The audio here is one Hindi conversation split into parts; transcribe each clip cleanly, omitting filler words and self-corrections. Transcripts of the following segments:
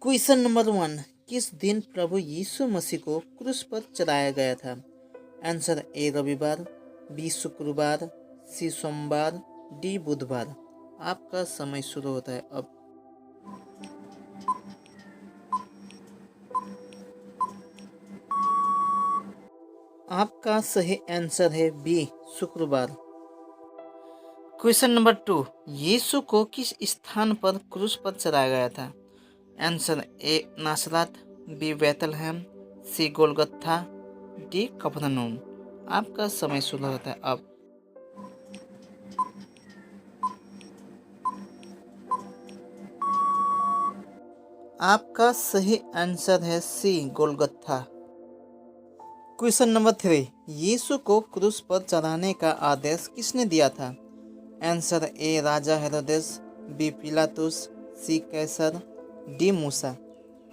Question number 1। किस दिन प्रभु यीशु मसीह को क्रूस पर चढ़ाया गया था? आंसर ए रविवार, बी शुक्रवार, सी सोमवार, डी बुधवार। आपका समय शुरू होता है अब। आपका सही आंसर है बी शुक्रवार। Question number 2। यीशु को किस स्थान पर क्रूस पर चढ़ाया गया था? Answer A Nazareth, B Bethlehem, C Golgotha, D Capernaum. आपका समय शुरू होता है अब। आपका सही आंसर है सी गोलगत्था। Question number 3। यीशु को क्रूस पर चढ़ाने का आदेश किसने दिया था? आंसर ए राजा हेरोदेस, बी पिलातुस, सी कैसर, डी मूसा।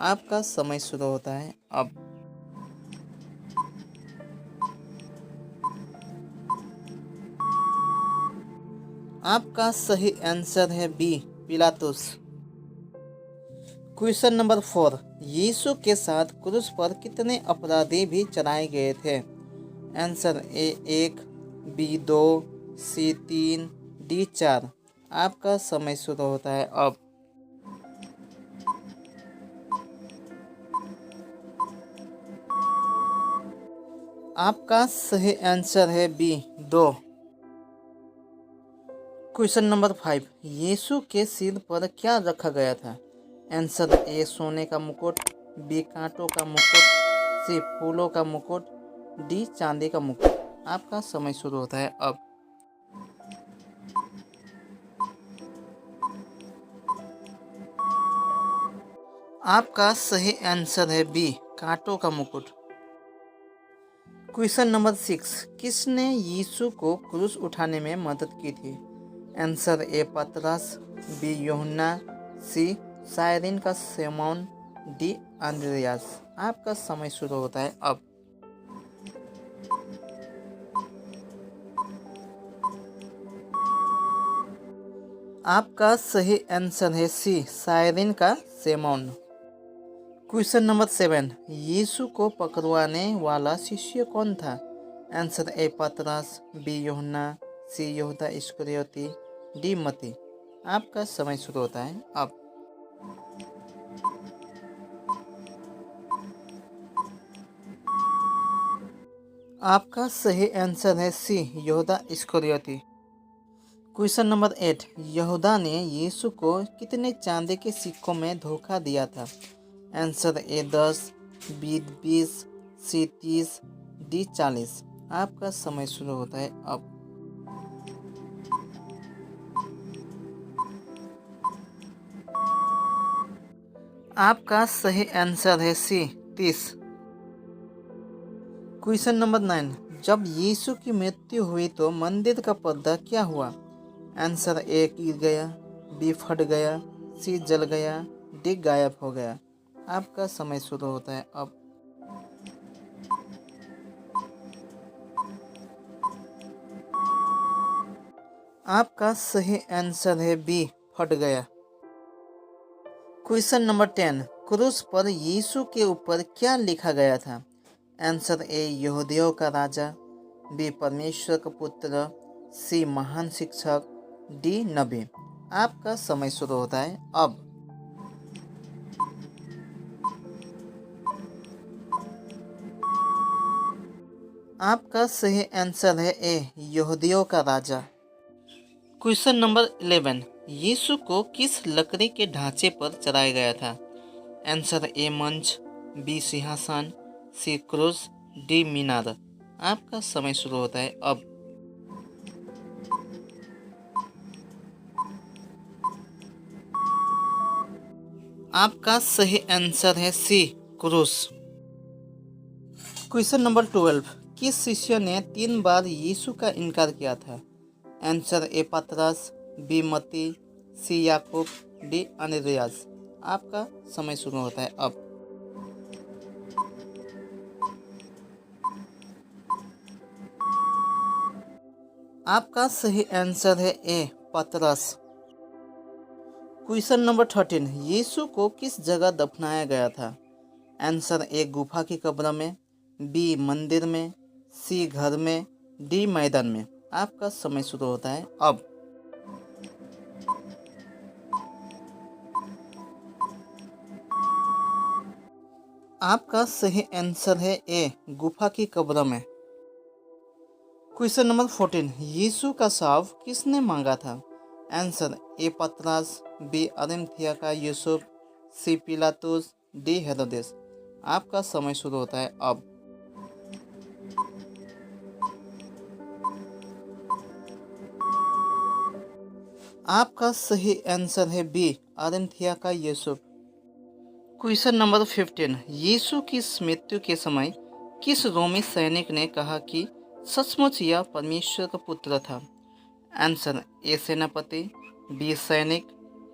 आपका समय शुरू होता है अब। आपका सही आंसर है बी पिलातुस। Question number 4। यीशु के साथ क्रूस पर कितने अपराधी भी चढ़ाए गए थे? Answer A 1, B 2, C 3, D 4। आपका समय शुरू होता है अब। आपका सही आंसर है बी 2। Question number 5। यीशु के सिर पर क्या रखा गया था? आंसर ए सोने का मुकुट, बी कांटों का मुकुट, सी फूलों का मुकुट, डी चांदी का मुकुट। आपका समय शुरू होता है अब। आपका सही आंसर है बी कांटों का मुकुट। Question number 6। किसने यीशु को क्रूस उठाने में मदद की थी? आंसर ए पतरस, बी यूहन्ना, सी साइरिन का सिमोन, डी अंद्रयास। आपका समय शुरू होता है अब। आपका सही आंसर है सी साइरिन का सिमोन। Question number 7। यीशु को पकड़वाने वाला शिष्य कौन था? आंसर ए पतरस, बी यूहन्ना, सी यहूदा इस्करियोती, डी मती। आपका समय शुरू होता है अब। आपका सही आंसर है सी यहूदा इस्करियोती। Question number 8। यहूदा ने यीशु को कितने चांदी के सिक्कों में धोखा दिया था? Answer A 10, B 20, C 30, D 40। आपका समय शुरू होता है अब। आपका सही आंसर है सी 30। Question number 9। जब यीशु की मृत्यु हुई तो मंदिर का पर्दा क्या हुआ? आंसर ए गिर गया, बी फट गया, सी जल गया, डी गायब हो गया। आपका समय शुरू होता है अब। आपका सही आंसर है बी फट गया। Question number 10। क्रूस पर यीशु के ऊपर क्या लिखा गया था? आंसर ए यहूदियों का राजा, बी परमेश्वर का पुत्र, सी महान शिक्षक, डी नबी। आपका समय शुरू होता है अब। आपका सही आंसर है ए यहूदियों का राजा। Question number 11। यीशु को किस लकड़ी के ढांचे पर चढ़ाया गया था? आंसर ए मंच, बी सिंहासन, सी क्रूस, डी मीनार। आपका समय शुरू होता है अब। आपका सही आंसर है सी क्रूस। Question number 12। किस शिष्य ने 3 बार यीशु का इनकार किया था? आंसर ए पतरस, बी मती, सी याकूब, डी अनद्रियास। आपका समय शुरू होता है अब। आपका सही आंसर है ए पतरस। क्वेश्चन नंबर 13, यीशु को किस जगह दफनाया गया था? आंसर ए गुफा की कब्र में, बी मंदिर में, सी घर में, डी मैदान में। आपका समय शुरू होता है अब। आपका सही आंसर है ए गुफा की कब्र में। क्वेश्चन नंबर 14, यीशु का शव किसने मांगा था? आंसर ए पतरस, बी अरिमथिया का यूसुफ, सी पिलातुस, डी हेरोदेस। आपका समय शुरू होता है अब। आपका सही आंसर है बी अरिमथिया का यूसुफ। क्वेश्चन नंबर 15, यीशु की मृत्यु के समय किस रोमी सैनिक ने कहा कि सचमुच यह परमेश्वर का पुत्र था? आंसर ए सेनापति, बी सैनिक,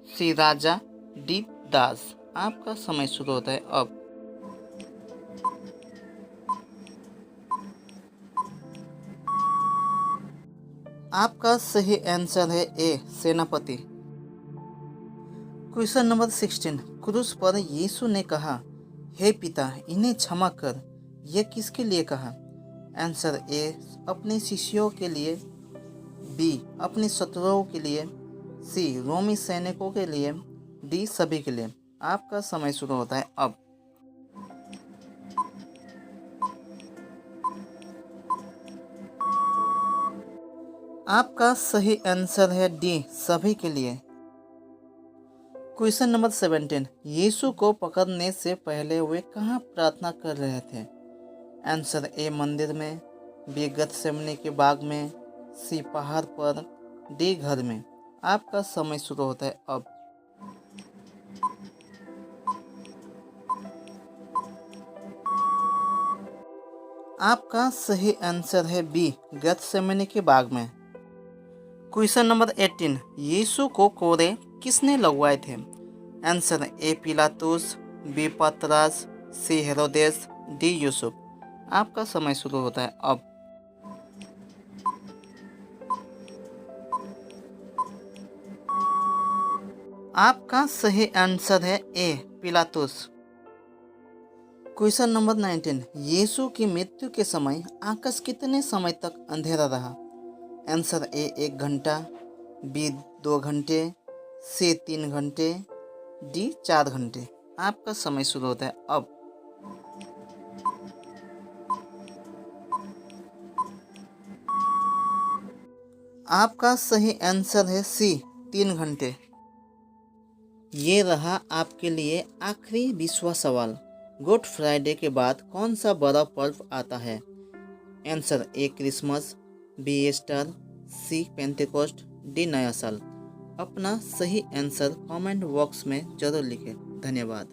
सी राजा, डी दास। आपका समय शुरू होता है अब। आपका सही आंसर है ए सेनापति। क्वेश्चन नंबर 16, क्रूस पर यीशु ने कहा, हे पिता इन्हें क्षमा कर, यह किसके लिए कहा? आंसर ए अपने शिष्यों के लिए, बी अपने शत्रुओं के लिए, सी रोमी सैनिकों के लिए, डी सभी के लिए। आपका समय शुरू होता है अब। आपका सही आंसर है डी सभी के लिए। क्वेश्चन नंबर 17, यीशु को पकड़ने से पहले वे कहाँ प्रार्थना कर रहे थे? आंसर ए मंदिर में, बी गतसेमनी के बाग में, सी पहाड़ पर, डी घर में। आपका समय शुरू होता है अब। आपका सही आंसर है बी गतसेमनी के बाग में। क्वेश्चन नंबर 18, यीशु को कोड़े किसने लगवाए थे? आंसर ए पिलातुस, बी पतरस, सी हेरोदेस, डी यूसुफ। आपका समय शुरू होता है अब। आपका सही आंसर है ए पिलातुस। क्वेश्चन नंबर 19, यीशु की मृत्यु के समय आकाश कितने समय तक अंधेरा रहा? आंसर ए 1 घंटा, बी 2 घंटे, सी 3 घंटे, डी 4 घंटे। आपका समय शुरू होता है अब। आपका सही आंसर है सी 3 घंटे। ये रहा आपके लिए आखिरी 20वां सवाल। गुड फ्राइडे के बाद कौन सा बड़ा पर्व आता है? Answer A Christmas, B Easter, C Pentecost, D नया साल। अपना सही आंसर कमेंट बॉक्स में जरूर लिखें। धन्यवाद।